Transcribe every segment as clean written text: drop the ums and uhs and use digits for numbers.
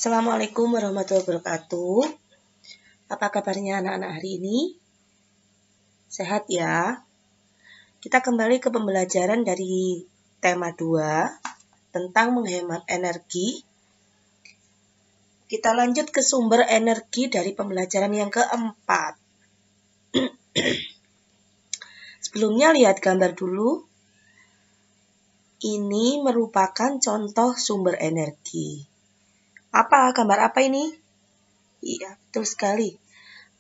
Assalamualaikum warahmatullahi wabarakatuh. Apa kabarnya anak-anak hari ini? Sehat ya? Kita kembali ke pembelajaran dari tema 2 tentang menghemat energi. Kita lanjut ke sumber energi dari pembelajaran yang keempat. Sebelumnya lihat gambar dulu. Ini merupakan contoh sumber energi. Gambar apa ini? Iya, betul sekali.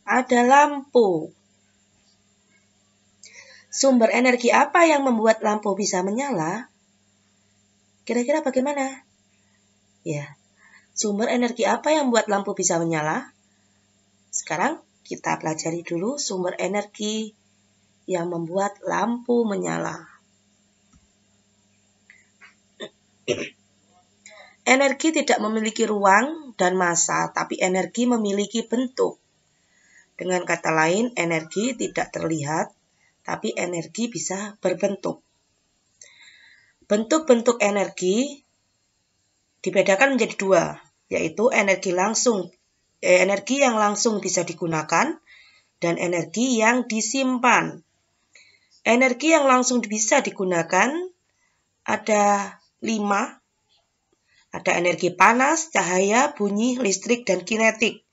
Ada lampu. Sumber energi apa yang membuat lampu bisa menyala? Kira-kira bagaimana? Ya, sumber energi apa yang membuat lampu bisa menyala? Sekarang kita pelajari dulu sumber energi yang membuat lampu menyala. Energi tidak memiliki ruang dan massa, tapi energi memiliki bentuk. Dengan kata lain, energi tidak terlihat, tapi energi bisa berbentuk. Bentuk-bentuk energi dibedakan menjadi 2, yaitu energi yang langsung bisa digunakan dan energi yang disimpan. Energi yang langsung bisa digunakan ada 5. Ada energi panas, cahaya, bunyi, listrik, dan kinetik.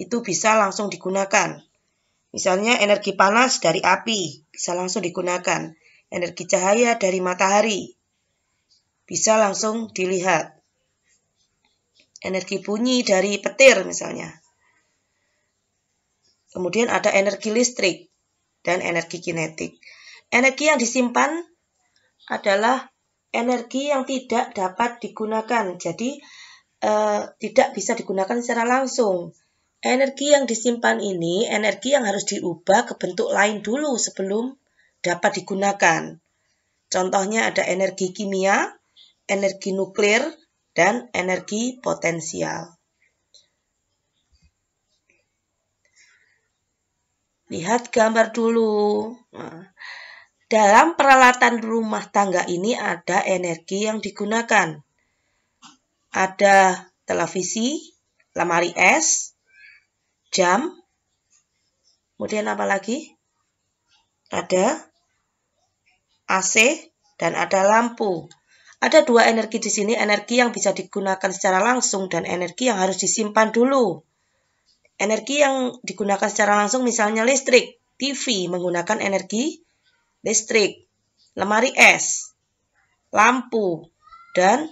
Itu bisa langsung digunakan. Misalnya energi panas dari api bisa langsung digunakan. Energi cahaya dari matahari bisa langsung dilihat. Energi bunyi dari petir misalnya. Kemudian ada energi listrik dan energi kinetik. Energi yang disimpan adalah energi yang tidak dapat digunakan. Jadi tidak bisa digunakan secara langsung. Energi yang disimpan ini energi yang harus diubah ke bentuk lain dulu sebelum dapat digunakan. Contohnya ada energi kimia, energi nuklir, dan energi potensial. Lihat gambar dulu. Dalam peralatan rumah tangga ini ada energi yang digunakan. Ada televisi, lemari es, jam, kemudian apa lagi? Ada AC dan ada lampu. Ada 2 energi di sini, energi yang bisa digunakan secara langsung dan energi yang harus disimpan dulu. Energi yang digunakan secara langsung misalnya listrik, TV menggunakan energi listrik, lemari es, lampu, dan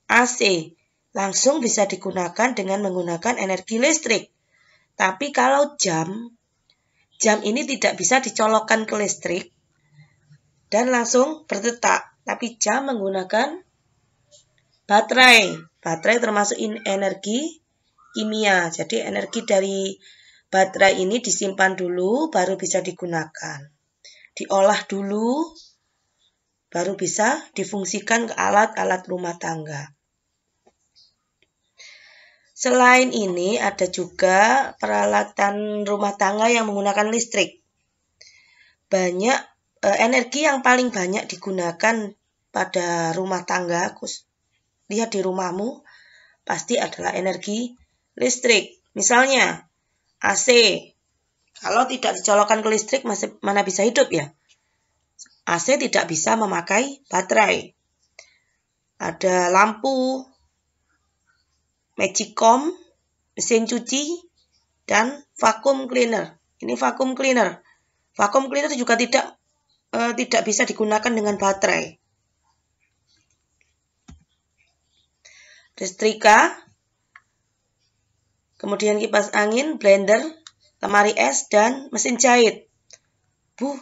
AC langsung bisa digunakan dengan menggunakan energi listrik. Tapi kalau jam ini tidak bisa dicolokkan ke listrik dan langsung berdetak. Tapi jam menggunakan baterai. Baterai termasuk energi kimia. Jadi energi dari baterai ini disimpan dulu baru bisa digunakan. Diolah dulu baru bisa difungsikan ke alat-alat rumah tangga. Selain ini ada juga peralatan rumah tangga yang menggunakan listrik. Energi yang paling banyak digunakan pada rumah tangga, lihat di rumahmu, pasti adalah energi listrik. Misalnya AC, kalau tidak dicolokkan ke listrik mana bisa hidup ya? AC tidak bisa memakai baterai. Ada lampu, magicom, mesin cuci, dan vacuum cleaner. Ini vacuum cleaner. Vacuum cleaner juga tidak bisa digunakan dengan baterai. Setrika, kemudian kipas angin, blender, lemari es, dan mesin jahit.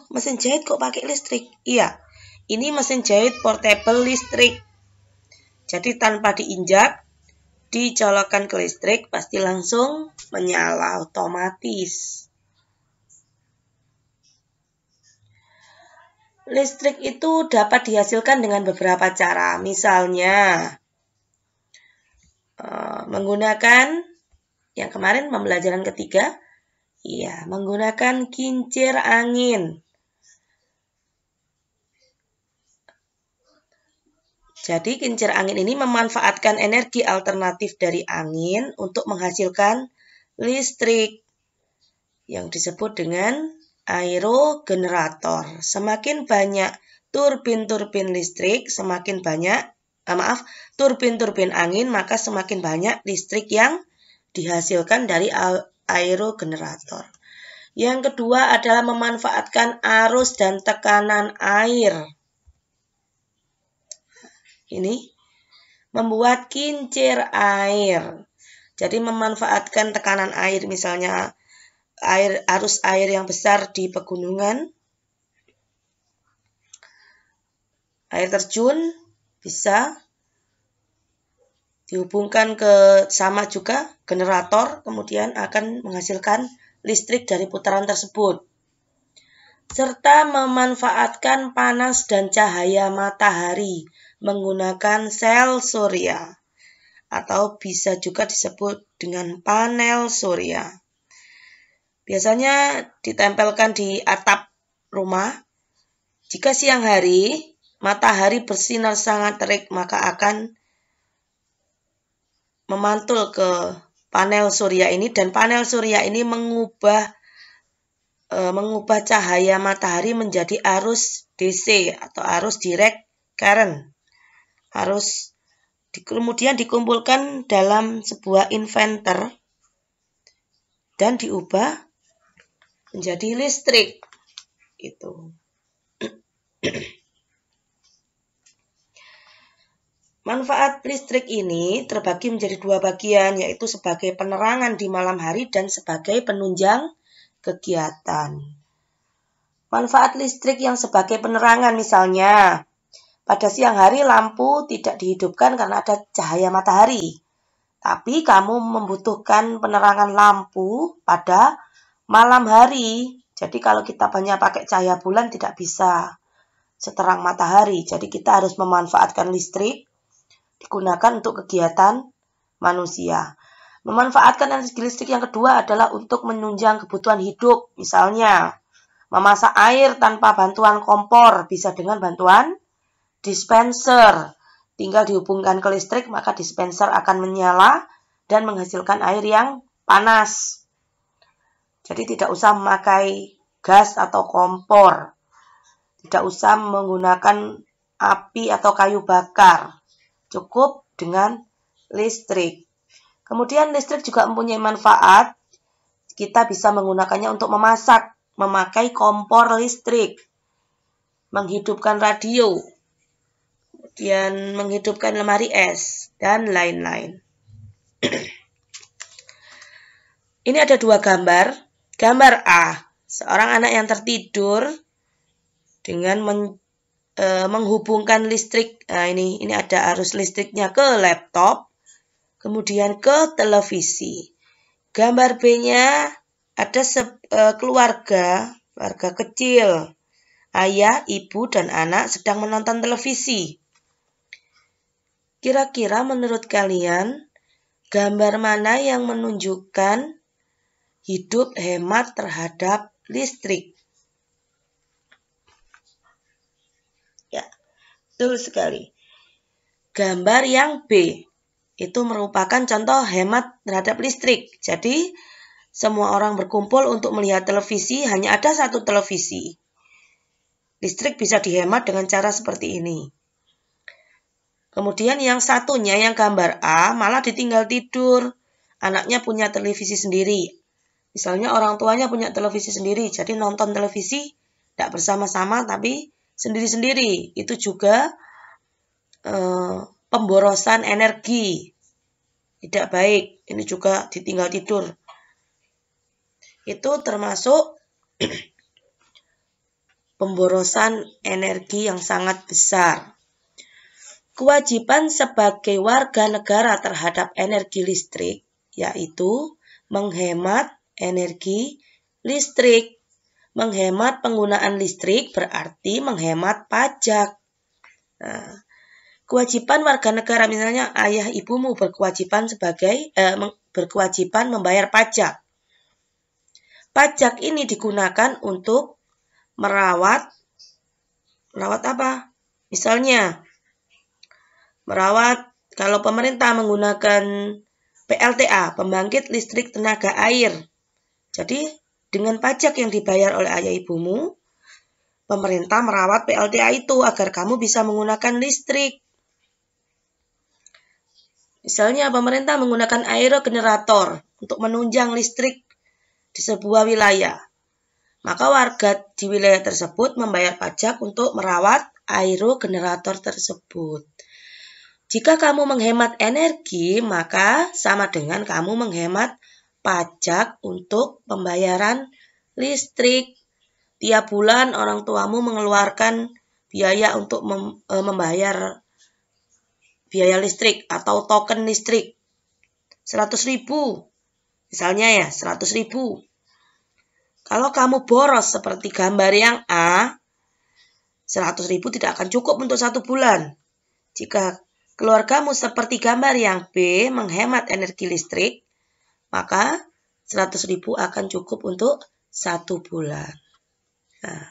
Mesin jahit kok pakai listrik? Iya, ini mesin jahit portable listrik. Jadi tanpa diinjak, dicolokkan ke listrik, pasti langsung menyala otomatis. Listrik itu dapat dihasilkan dengan beberapa cara. Misalnya, menggunakan, yang kemarin pembelajaran ketiga, menggunakan kincir angin. Jadi kincir angin ini memanfaatkan energi alternatif dari angin untuk menghasilkan listrik yang disebut dengan aerogenerator. Semakin banyak turbin-turbin listrik, semakin banyak, turbin-turbin angin, maka semakin banyak listrik yang dihasilkan dari aerogenerator. Yang kedua adalah memanfaatkan arus dan tekanan air. Ini membuat kincir air. Jadi memanfaatkan tekanan air, misalnya arus air yang besar di pegunungan, air terjun bisa dihubungkan ke sama juga generator, kemudian akan menghasilkan listrik dari putaran tersebut. Serta memanfaatkan panas dan cahaya matahari menggunakan sel surya, atau bisa juga disebut dengan panel surya. Biasanya ditempelkan di atap rumah. Jika siang hari matahari bersinar sangat terik, maka akan memantul ke panel surya ini, dan panel surya ini mengubah cahaya matahari menjadi arus DC atau arus direct current. Kemudian dikumpulkan dalam sebuah inverter dan diubah menjadi listrik. Itu. Manfaat listrik ini terbagi menjadi dua bagian, yaitu sebagai penerangan di malam hari dan sebagai penunjang kegiatan. Manfaat listrik yang sebagai penerangan, misalnya pada siang hari lampu tidak dihidupkan karena ada cahaya matahari. Tapi kamu membutuhkan penerangan lampu pada malam hari. Jadi kalau kita banyak pakai cahaya bulan tidak bisa seterang matahari. Jadi kita harus memanfaatkan listrik digunakan untuk kegiatan manusia. Memanfaatkan energi listrik yang kedua adalah untuk menunjang kebutuhan hidup. Misalnya memasak air tanpa bantuan kompor bisa dengan bantuan dispenser. Tinggal dihubungkan ke listrik, maka dispenser akan menyala dan menghasilkan air yang panas. Jadi tidak usah memakai gas atau kompor. Tidak usah menggunakan api atau kayu bakar. Cukup dengan listrik. Kemudian listrik juga mempunyai manfaat. Kita bisa menggunakannya untuk memasak, memakai kompor listrik, menghidupkan radio, kemudian menghidupkan lemari es, dan lain-lain. Ini ada dua gambar. Gambar A, seorang anak yang tertidur dengan menghubungkan listrik. Nah, ini ada arus listriknya ke laptop, kemudian ke televisi. Gambar B-nya ada keluarga kecil, ayah, ibu, dan anak sedang menonton televisi. Kira-kira menurut kalian, gambar mana yang menunjukkan hidup hemat terhadap listrik? Ya, betul sekali. Gambar yang B itu merupakan contoh hemat terhadap listrik. Jadi, semua orang berkumpul untuk melihat televisi, hanya ada satu televisi. Listrik bisa dihemat dengan cara seperti ini. Kemudian yang satunya, yang gambar A, malah ditinggal tidur. Anaknya punya televisi sendiri. Misalnya orang tuanya punya televisi sendiri, jadi nonton televisi tidak bersama-sama tapi sendiri-sendiri. Itu juga pemborosan energi. Tidak baik, ini juga ditinggal tidur. Itu termasuk pemborosan energi yang sangat besar. Kewajiban sebagai warga negara terhadap energi listrik yaitu menghemat energi listrik. Menghemat penggunaan listrik berarti menghemat pajak. Nah, kewajiban warga negara, misalnya ayah ibumu berkewajiban berkewajiban membayar pajak. Pajak ini digunakan untuk merawat apa? Misalnya merawat, kalau pemerintah menggunakan PLTA, pembangkit listrik tenaga air. Jadi, dengan pajak yang dibayar oleh ayah ibumu, pemerintah merawat PLTA itu agar kamu bisa menggunakan listrik. Misalnya, pemerintah menggunakan aerogenerator untuk menunjang listrik di sebuah wilayah. Maka warga di wilayah tersebut membayar pajak untuk merawat aerogenerator tersebut. Jika kamu menghemat energi, maka sama dengan kamu menghemat pajak untuk pembayaran listrik. Tiap bulan orang tuamu mengeluarkan biaya untuk membayar biaya listrik atau token listrik. 100.000. Misalnya ya, 100.000. Kalau kamu boros seperti gambar yang A, 100.000 tidak akan cukup untuk 1 bulan. Jika keluargamu seperti gambar yang B, menghemat energi listrik, maka 100.000 akan cukup untuk 1 bulan. Nah,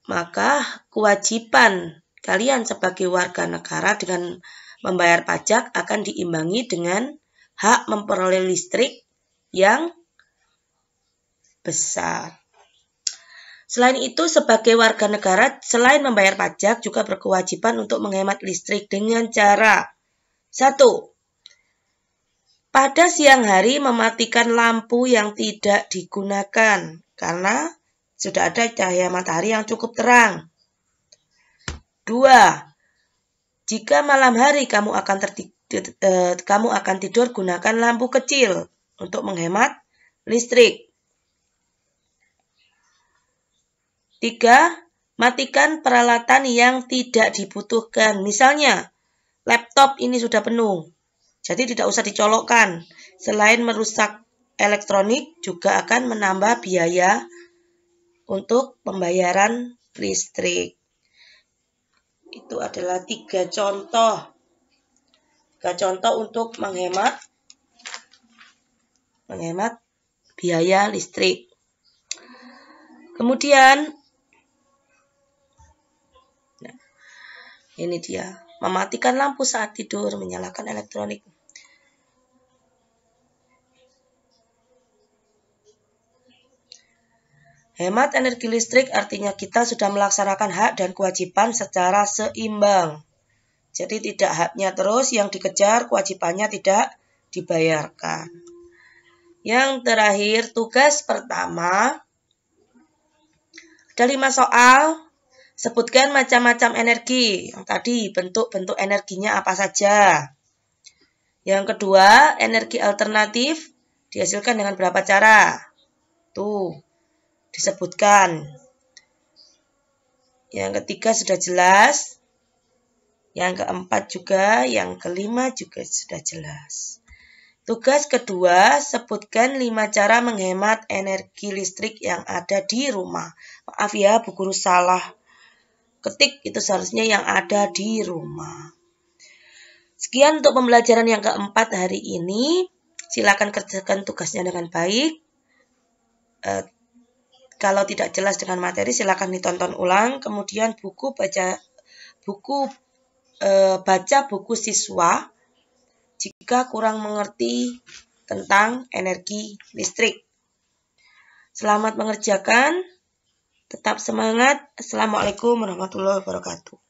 maka kewajiban kalian sebagai warga negara dengan membayar pajak akan diimbangi dengan hak memperoleh listrik yang besar. Selain itu, sebagai warga negara, selain membayar pajak, juga berkewajiban untuk menghemat listrik dengan cara 1. Pada siang hari mematikan lampu yang tidak digunakan, karena sudah ada cahaya matahari yang cukup terang. 2. Jika malam hari kamu akan tidur, gunakan lampu kecil untuk menghemat listrik. 3. Matikan peralatan yang tidak dibutuhkan. Misalnya, laptop ini sudah penuh, jadi tidak usah dicolokkan. Selain merusak elektronik, juga akan menambah biaya untuk pembayaran listrik. Itu adalah 3 contoh. 3 contoh untuk menghemat biaya listrik. Kemudian, ini dia, mematikan lampu saat tidur, menyalakan elektronik. Hemat energi listrik artinya kita sudah melaksanakan hak dan kewajiban secara seimbang. Jadi tidak haknya terus yang dikejar, kewajibannya tidak dibayarkan. Yang terakhir, tugas pertama, ada 5 soal. Sebutkan macam-macam energi. Yang tadi, bentuk-bentuk energinya apa saja. Yang kedua, energi alternatif dihasilkan dengan berapa cara? Tuh, disebutkan. Yang ketiga sudah jelas. Yang keempat juga, yang kelima juga sudah jelas. Tugas kedua, sebutkan 5 cara menghemat energi listrik yang ada di rumah. Maaf ya, Bu Guru salah ketik, itu seharusnya yang ada di rumah. Sekian untuk pembelajaran yang keempat hari ini. Silakan kerjakan tugasnya dengan baik. Kalau tidak jelas dengan materi, silakan ditonton ulang. Kemudian baca buku siswa jika kurang mengerti tentang energi listrik. Selamat mengerjakan. Tetap semangat. Assalamualaikum warahmatullahi wabarakatuh.